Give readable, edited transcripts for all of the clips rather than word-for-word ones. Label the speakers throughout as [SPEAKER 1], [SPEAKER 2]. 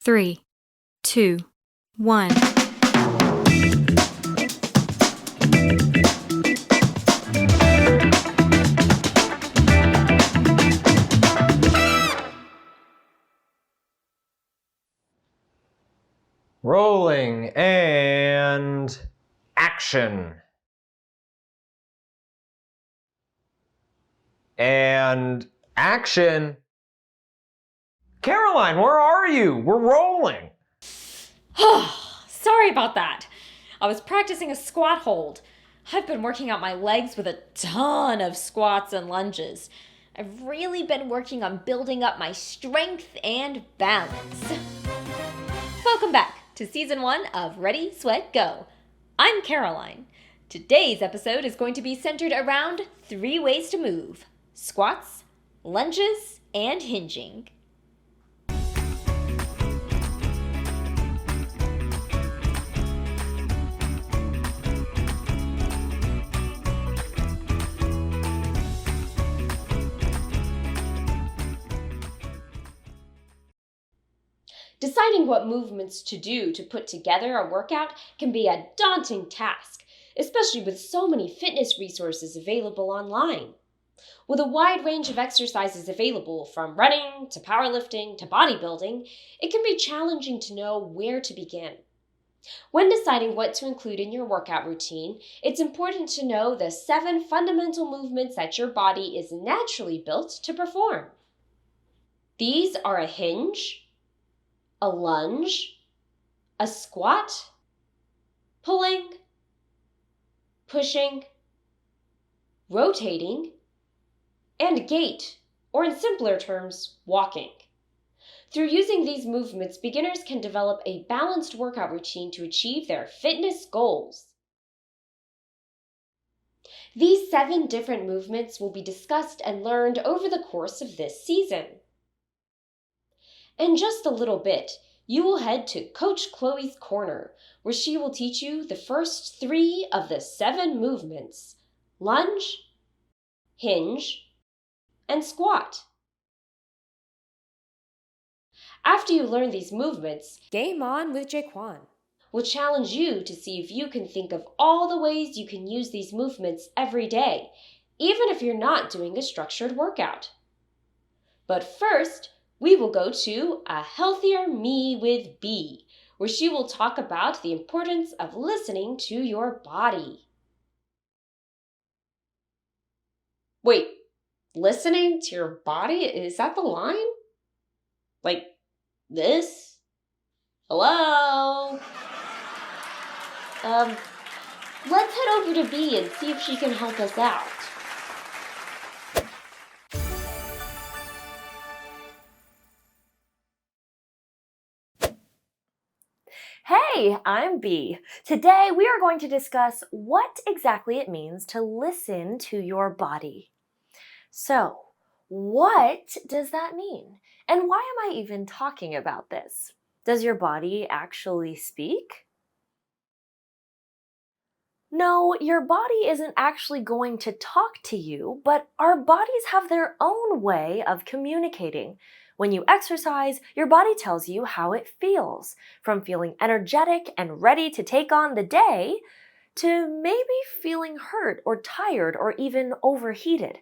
[SPEAKER 1] 3, 2, 1.
[SPEAKER 2] Rolling and action. And action. Caroline, where are you? We're rolling.
[SPEAKER 3] Sorry about that. I was practicing a squat hold. I've been working out my legs with a ton of squats and lunges. I've really been working on building up my strength and balance. Welcome back to Season 1 of Ready, Sweat, Go. I'm Caroline. Today's episode is going to be centered around 3 ways to move: squats, lunges, and hinging. Deciding what movements to do to put together a workout can be a daunting task, especially with so many fitness resources available online. With a wide range of exercises available, from running to powerlifting to bodybuilding, it can be challenging to know where to begin. When deciding what to include in your workout routine, it's important to know the 7 fundamental movements that your body is naturally built to perform. These are a hinge, a lunge, a squat, pulling, pushing, rotating, and gait, or in simpler terms, walking. Through using these movements, beginners can develop a balanced workout routine to achieve their fitness goals. These 7 different movements will be discussed and learned over the course of this season. In just a little bit, you will head to Coach Chloe's Corner, where she will teach you the first 3 of the 7 movements: lunge, hinge, and squat. After you learn these movements, Game On with Jaquan will challenge you to see if you can think of all the ways you can use these movements every day, even if you're not doing a structured workout. But first, we will go to A Healthier Me with B, where she will talk about the importance of listening to your body. Wait, listening to your body? Is that the line? Like this? Hello? Let's head over to B and see if she can help us out.
[SPEAKER 4] Hey, I'm B. Today we are going to discuss what exactly it means to listen to your body. So, what does that mean? And why am I even talking about this? Does your body actually speak? No, your body isn't actually going to talk to you, but our bodies have their own way of communicating. When you exercise, your body tells you how it feels, from feeling energetic and ready to take on the day, to maybe feeling hurt or tired or even overheated.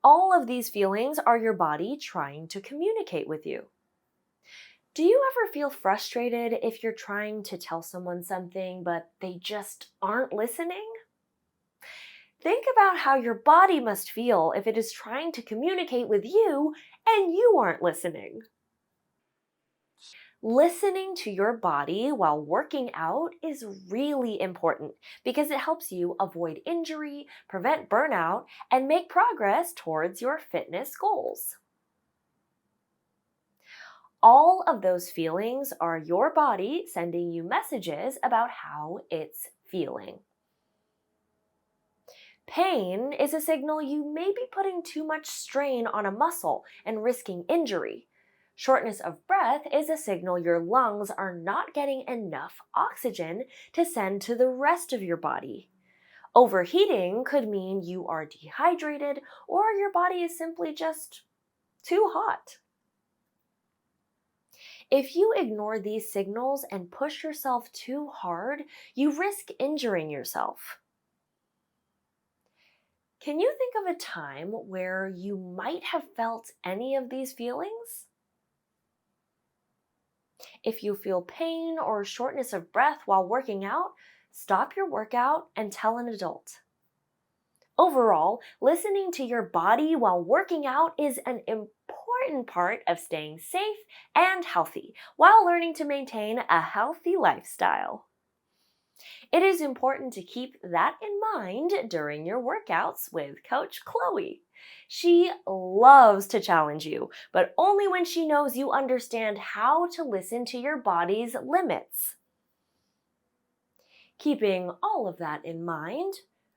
[SPEAKER 4] All of these feelings are your body trying to communicate with you. Do you ever feel frustrated if you're trying to tell someone something but they just aren't listening? Think about how your body must feel if it is trying to communicate with you and you aren't listening. Listening to your body while working out is really important because it helps you avoid injury, prevent burnout, and make progress towards your fitness goals. All of those feelings are your body sending you messages about how it's feeling. Pain is a signal you may be putting too much strain on a muscle and risking injury. Shortness of breath is a signal your lungs are not getting enough oxygen to send to the rest of your body. Overheating could mean you are dehydrated or your body is simply just too hot. If you ignore these signals and push yourself too hard, you risk injuring yourself. Can you think of a time where you might have felt any of these feelings? If you feel pain or shortness of breath while working out, stop your workout and tell an adult. Overall, listening to your body while working out is an important part of staying safe and healthy while learning to maintain a healthy lifestyle. It is important to keep that in mind during your workouts with Coach Chloe. She loves to challenge you, but only when she knows you understand how to listen to your body's limits. Keeping all of that in mind,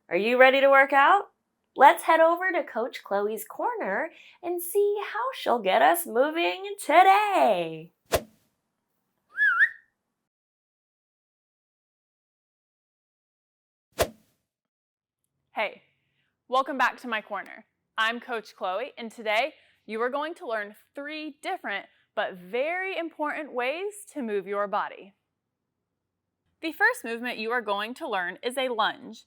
[SPEAKER 4] are you ready to work out? Let's head over to Coach Chloe's corner and see how she'll get us moving today.
[SPEAKER 5] Hey, welcome back to my corner. I'm Coach Chloe, and today you are going to learn 3 different but very important ways to move your body. The first movement you are going to learn is a lunge.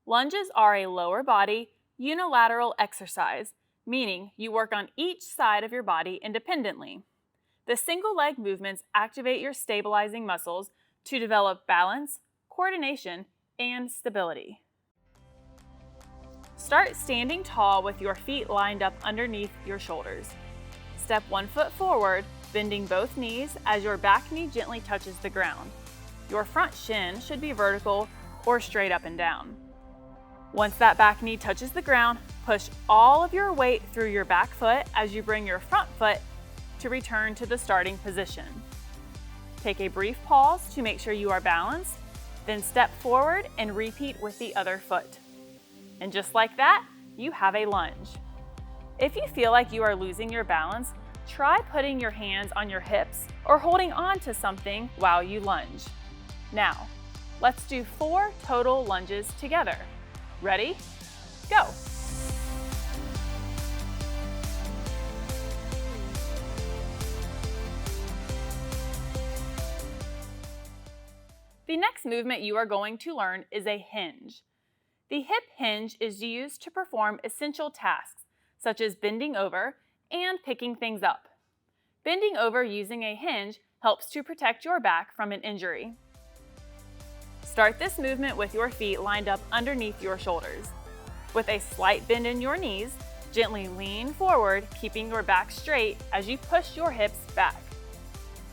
[SPEAKER 5] Lunges are a lower body, unilateral exercise, meaning you work on each side of your body independently. The single leg movements activate your stabilizing muscles to develop balance, coordination, and stability. Start standing tall with your feet lined up underneath your shoulders. Step 1 foot forward, bending both knees as your back knee gently touches the ground. Your front shin should be vertical or straight up and down. Once that back knee touches the ground, push all of your weight through your back foot as you bring your front foot to return to the starting position. Take a brief pause to make sure you are balanced, then step forward and repeat with the other foot. And just like that, you have a lunge. If you feel like you are losing your balance, try putting your hands on your hips or holding on to something while you lunge. Now, let's do 4 total lunges together. Ready? Go! The next movement you are going to learn is a hinge. The hip hinge is used to perform essential tasks, such as bending over and picking things up. Bending over using a hinge helps to protect your back from an injury. Start this movement with your feet lined up underneath your shoulders. With a slight bend in your knees, gently lean forward, keeping your back straight as you push your hips back.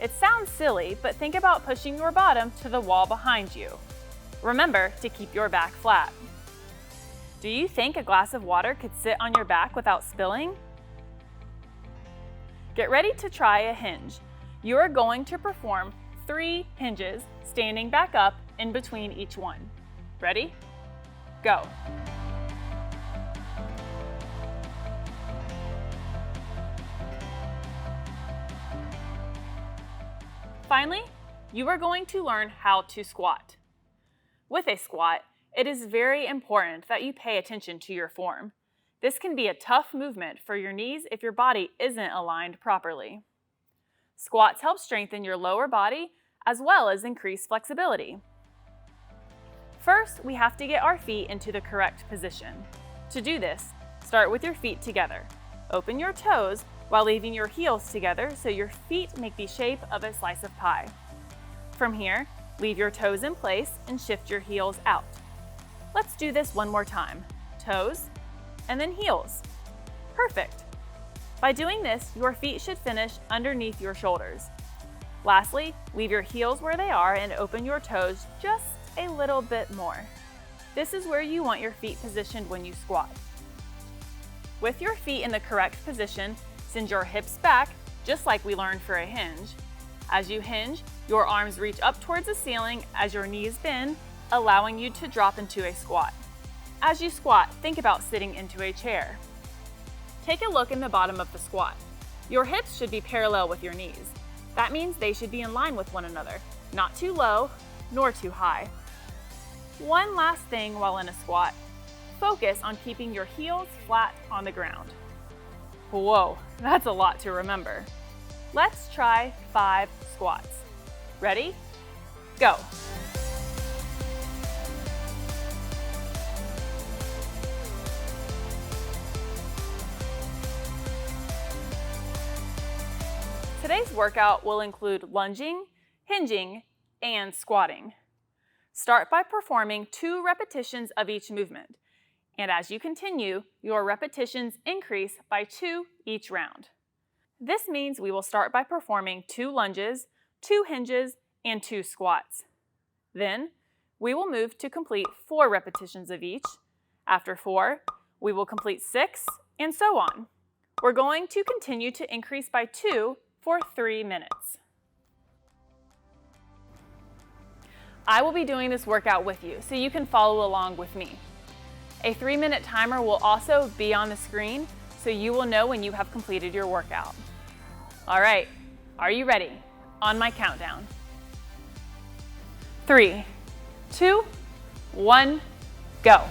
[SPEAKER 5] It sounds silly, but think about pushing your bottom to the wall behind you. Remember to keep your back flat. Do you think a glass of water could sit on your back without spilling? Get ready to try a hinge. You are going to perform 3 hinges, standing back up in between each one. Ready? Go. Finally, you are going to learn how to squat. With a squat, it is very important that you pay attention to your form. This can be a tough movement for your knees if your body isn't aligned properly. Squats help strengthen your lower body as well as increase flexibility. First, we have to get our feet into the correct position. To do this, start with your feet together. Open your toes while leaving your heels together so your feet make the shape of a slice of pie. From here, leave your toes in place and shift your heels out. Let's do this one more time. Toes, and then heels. Perfect. By doing this, your feet should finish underneath your shoulders. Lastly, leave your heels where they are and open your toes just a little bit more. This is where you want your feet positioned when you squat. With your feet in the correct position, send your hips back, just like we learned for a hinge. As you hinge, your arms reach up towards the ceiling as your knees bend, allowing you to drop into a squat. As you squat, think about sitting into a chair. Take a look in the bottom of the squat. Your hips should be parallel with your knees. That means they should be in line with one another, not too low nor too high. One last thing while in a squat. Focus on keeping your heels flat on the ground. Whoa, that's a lot to remember. Let's try 5 squats. Ready? Go. Today's workout will include lunging, hinging, and squatting. Start by performing 2 repetitions of each movement, and as you continue, your repetitions increase by 2 each round. This means we will start by performing 2 lunges, 2 hinges, and 2 squats. Then, we will move to complete 4 repetitions of each. After 4, we will complete 6, and so on. We're going to continue to increase by 2 for 3 minutes. I will be doing this workout with you, so you can follow along with me. A 3-minute timer will also be on the screen, so you will know when you have completed your workout. All right, are you ready? On my countdown. 3, 2, 1, go.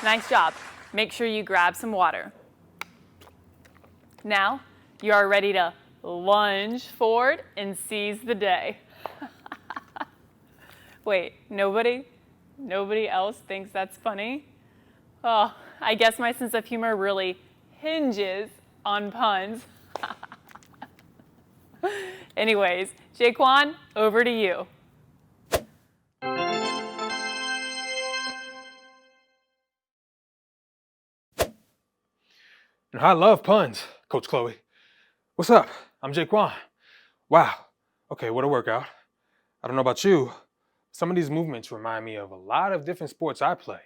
[SPEAKER 5] Nice job. Make sure you grab some water. Now, you are ready to lunge forward and seize the day. Wait, nobody else thinks that's funny? Oh, I guess my sense of humor really hinges on puns. Anyways, Jaquan, over to you.
[SPEAKER 6] I love puns, Coach Chloe. What's up? I'm Jaquan. Wow. Okay, what a workout. I don't know about you. Some of these movements remind me of a lot of different sports I play.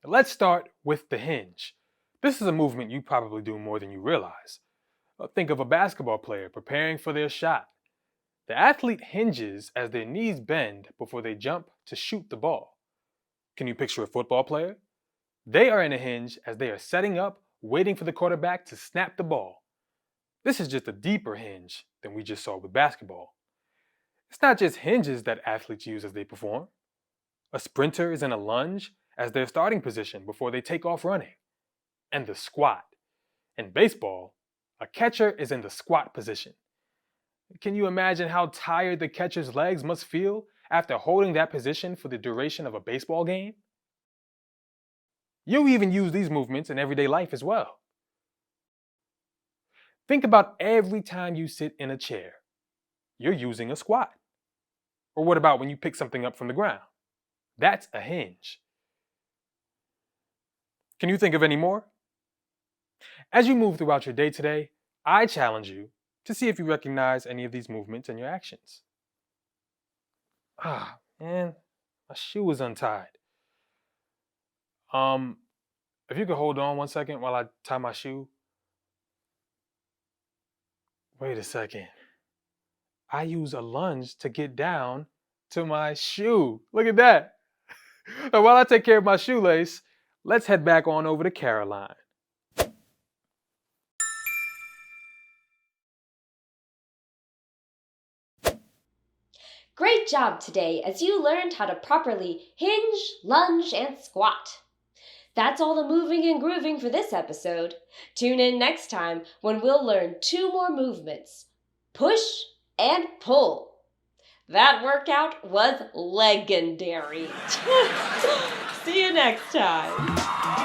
[SPEAKER 6] Let's start with the hinge. This is a movement you probably do more than you realize. Think of a basketball player preparing for their shot. The athlete hinges as their knees bend before they jump to shoot the ball. Can you picture a football player? They are in a hinge as they are setting up, waiting for the quarterback to snap the ball. This is just a deeper hinge than we just saw with basketball. It's not just hinges that athletes use as they perform. A sprinter is in a lunge as their starting position before they take off running. And the squat. In baseball, a catcher is in the squat position. Can you imagine how tired the catcher's legs must feel after holding that position for the duration of a baseball game? You even use these movements in everyday life as well. Think about every time you sit in a chair. You're using a squat. Or what about when you pick something up from the ground? That's a hinge. Can you think of any more? As you move throughout your day today, I challenge you to see if you recognize any of these movements in your actions. Ah, man, my shoe is untied. If you could hold on 1 second while I tie my shoe. Wait a second. I use a lunge to get down to my shoe. Look at that. Now, while I take care of my shoelace, let's head back on over to Caroline.
[SPEAKER 3] Great job today as you learned how to properly hinge, lunge, and squat. That's all the moving and grooving for this episode. Tune in next time when we'll learn 2 more movements, push and pull. That workout was legendary. See you next time.